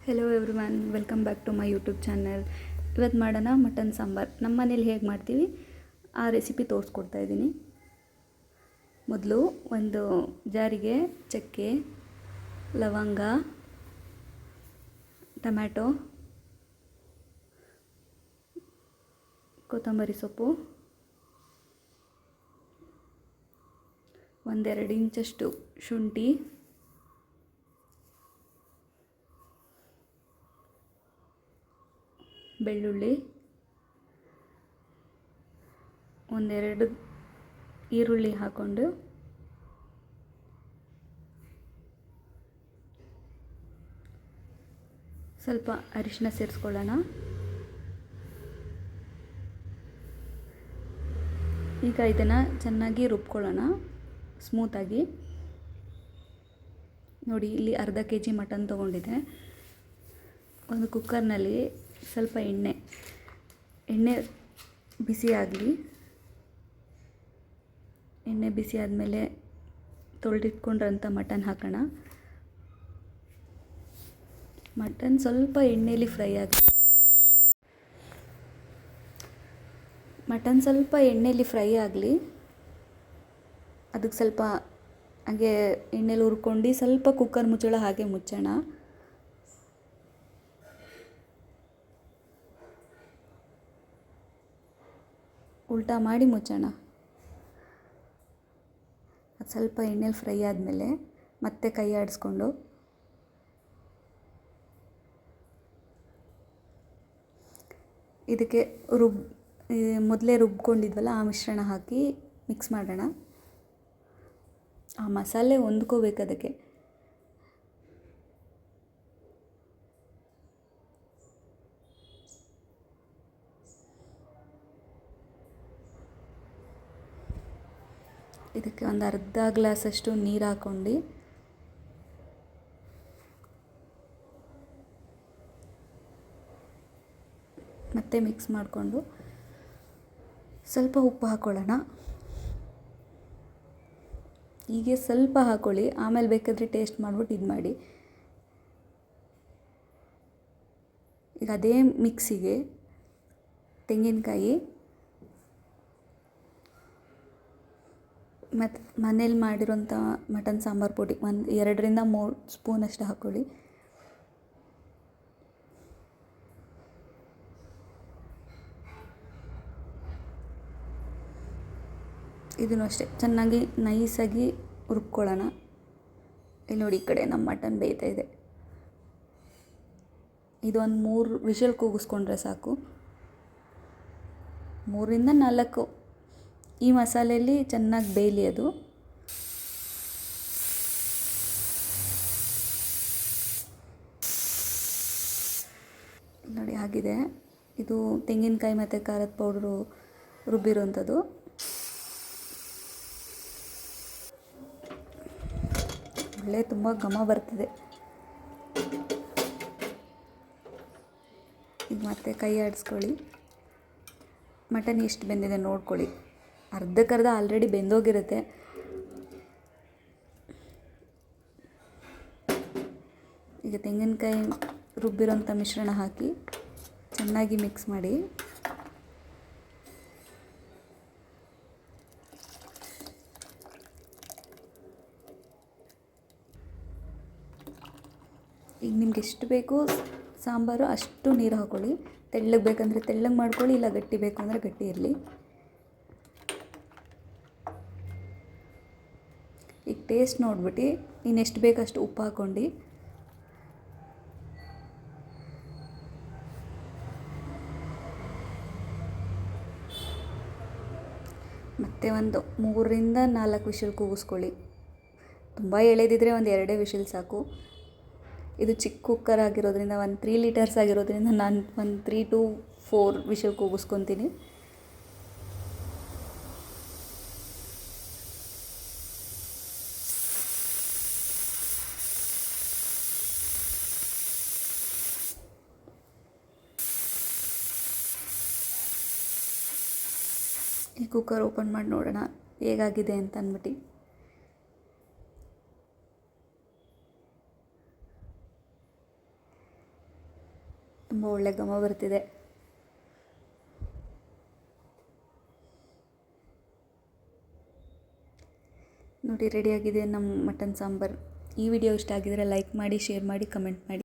Hello everyone, welcome back to my YouTube channel. ಇವತ್ತು ಮಾಡೋಣ mutton sambar. ನಮ್ಮ ಮನೇಲಿ ಹೇಗೆ ಮಾಡ್ತೀವಿ ಆ ರೆಸಿಪಿ ತೋರಿಸ್ಕೊಡ್ತಾ ಇದ್ದೀನಿ. ಮೊದಲು ಒಂದು ಜಾರಿಗೆ ಚಕ್ಕೆ, ಲವಂಗ, ಟೊಮ್ಯಾಟೊ, ಕೊತ್ತಂಬರಿ ಸೊಪ್ಪು, 1-2 ಇಂಚಷ್ಟು ಶುಂಠಿ, ಬೆಳ್ಳುಳ್ಳಿ, 1-2 ಈರುಳ್ಳಿ ಹಾಕ್ಕೊಂಡು ಸ್ವಲ್ಪ ಅರಿಶಿನ ಸೇರಿಸ್ಕೊಳ್ಳೋಣ. ಈಗ ಇದನ್ನು ಚೆನ್ನಾಗಿ ರುಬ್ಕೊಳ್ಳೋಣ ಸ್ಮೂತಾಗಿ. ನೋಡಿ, ಇಲ್ಲಿ ಅರ್ಧ kg ಮಟನ್ ತೊಗೊಂಡಿದ್ದೆ. ಒಂದು ಕುಕ್ಕರ್ನಲ್ಲಿ ಸ್ವಲ್ಪ ಎಣ್ಣೆ ಬಿಸಿ ಆಗಲಿ. ಎಣ್ಣೆ ಬಿಸಿ ಆದಮೇಲೆ ತೊಳೆದಿಟ್ಕೊಂಡಿರೋಂಥ ಮಟನ್ ಹಾಕೋಣ. ಮಟನ್ ಸ್ವಲ್ಪ ಎಣ್ಣೆಯಲ್ಲಿ ಫ್ರೈ ಆಗಲಿ. ಅದಕ್ಕೆ ಸ್ವಲ್ಪ ಹಾಗೆ ಎಣ್ಣೆಲಿ ಹುರ್ಕೊಂಡು ಸ್ವಲ್ಪ ಕುಕ್ಕರ್ ಮುಚ್ಚಳ ಹಾಗೆ ಮುಚ್ಚೋಣ. ಉಲ್ಟಾ ಮಾಡಿ ಮುಚ್ಚೋಣ. ಅದು ಸ್ವಲ್ಪ ಎಣ್ಣೆಲಿ ಫ್ರೈ ಆದಮೇಲೆ ಮತ್ತೆ ಕೈ ಆಡಿಸ್ಕೊಂಡು ಇದಕ್ಕೆ ಮೊದಲೇ ರುಬ್ಕೊಂಡಿದ್ವಲ್ಲ ಆ ಮಿಶ್ರಣ ಹಾಕಿ ಮಿಕ್ಸ್ ಮಾಡೋಣ. ಆ ಮಸಾಲೆ ಹೊಂದ್ಕೋಬೇಕು ಅದಕ್ಕೆ. ಇದಕ್ಕೆ ಒಂದು ಅರ್ಧ ಗ್ಲಾಸಷ್ಟು ನೀರು ಹಾಕ್ಕೊಂಡು ಮತ್ತೆ ಮಿಕ್ಸ್ ಮಾಡಿಕೊಂಡು ಸ್ವಲ್ಪ ಉಪ್ಪು ಹಾಕ್ಕೊಳ್ಳೋಣ. ಹೀಗೆ ಸ್ವಲ್ಪ ಹಾಕ್ಕೊಳ್ಳಿ, ಆಮೇಲೆ ಬೇಕಾದರೆ ಟೇಸ್ಟ್ ಮಾಡಿಬಿಟ್ಟು ಇದು ಮಾಡಿ. ಈಗ ಅದೇ ಮಿಕ್ಸಿಗೆ ತೆಂಗಿನಕಾಯಿ ಮತ್ತು ಮನೇಲಿ ಮಾಡಿರೋಂಥ ಮಟನ್ ಸಾಂಬಾರು ಪುಡಿ 2-3 ಸ್ಪೂನಷ್ಟು ಹಾಕ್ಕೊಳ್ಳಿ. ಇದನ್ನು ಅಷ್ಟೇ ಚೆನ್ನಾಗಿ ನೈಸಾಗಿ ರುಬ್ಕೊಳ್ಳೋಣ. ಇಲ್ಲಿ ನೋಡಿ, ಈ ಕಡೆ ನಮ್ಮ ಮಟನ್ ಬೇಯ್ತಾ ಇದೆ. ಇದೊಂದು 3 ವಿಷಲ್ ಕೂಗಿಸ್ಕೊಂಡ್ರೆ ಸಾಕು. 3-4 ಈ ಮಸಾಲೆಯಲ್ಲಿ ಚೆನ್ನಾಗಿ ಬೇಯಲಿ ಅದು. ನೋಡಿ ಆಗಿದೆ. ಇದು ತೆಂಗಿನಕಾಯಿ ಮತ್ತು ಖಾರದ ಪೌಡ್ರು ರುಬ್ಬಿರೋಂಥದ್ದು. ಒಳ್ಳೆ ತುಂಬ ಘಮ ಬರ್ತಿದೆ. ಈಗ ಮತ್ತೆ ಕೈ ಆಡಿಸ್ಕೊಳ್ಳಿ. ಮಟನ್ ಎಷ್ಟು ಬೆಂದಿದೆ ನೋಡ್ಕೊಳ್ಳಿ. ಅರ್ಧಕ್ಕರ್ಧ ಆಲ್ರೆಡಿ ಬೆಂದೋಗಿರುತ್ತೆ. ಈಗ ತೆಂಗಿನಕಾಯಿ ರುಬ್ಬಿರೋಂಥ ಮಿಶ್ರಣ ಹಾಕಿ ಚೆನ್ನಾಗಿ ಮಿಕ್ಸ್ ಮಾಡಿ. ಈಗ ನಿಮ್ಗೆ ಎಷ್ಟು ಬೇಕು ಸಾಂಬಾರು ಅಷ್ಟು ನೀರು ಹಾಕ್ಕೊಳ್ಳಿ. ತೆಳ್ಳಗೆ ಬೇಕಂದರೆ ತೆಳ್ಳಗೆ ಮಾಡ್ಕೊಳ್ಳಿ, ಇಲ್ಲ ಗಟ್ಟಿ ಬೇಕು ಅಂದರೆ ಗಟ್ಟಿ ಇರಲಿ. ಈಗ ಟೇಸ್ಟ್ ನೋಡ್ಬಿಟ್ಟು ಇನ್ನೆಷ್ಟು ಬೇಕಷ್ಟು ಉಪ್ಪು ಹಾಕ್ಕೊಂಡು ಮತ್ತೆ ಒಂದು 3-4 ವಿಷಲ್ ಕೂಗಿಸ್ಕೊಳ್ಳಿ. ತುಂಬ ಎಳೆದಿದ್ರೆ ಒಂದು 2 ವಿಷಲ್ ಸಾಕು. ಇದು ಚಿಕ್ಕ ಕುಕ್ಕರ್ ಆಗಿರೋದ್ರಿಂದ, ಒಂದು 3 ಲೀಟರ್ಸ್ ಆಗಿರೋದ್ರಿಂದ ನಾನು ಒಂದು 3-4 ವಿಷಲ್ ಕೂಗಿಸ್ಕೊತೀನಿ. ಈ ಕುಕ್ಕರ್ ಓಪನ್ ಮಾಡಿ ನೋಡೋಣ ಹೇಗಾಗಿದೆ ಅಂತ ಅಂದ್ಬಿಟ್ಟು. ತುಂಬ ಒಳ್ಳೆ ಘಮ ಬರ್ತಿದೆ. ನೋಡಿ ರೆಡಿಯಾಗಿದೆ ನಮ್ಮ ಮಟನ್ ಸಾಂಬಾರು. ಈ ವಿಡಿಯೋ ಇಷ್ಟ ಆಗಿದರೆ ಲೈಕ್ ಮಾಡಿ, ಶೇರ್ ಮಾಡಿ, ಕಮೆಂಟ್ ಮಾಡಿ.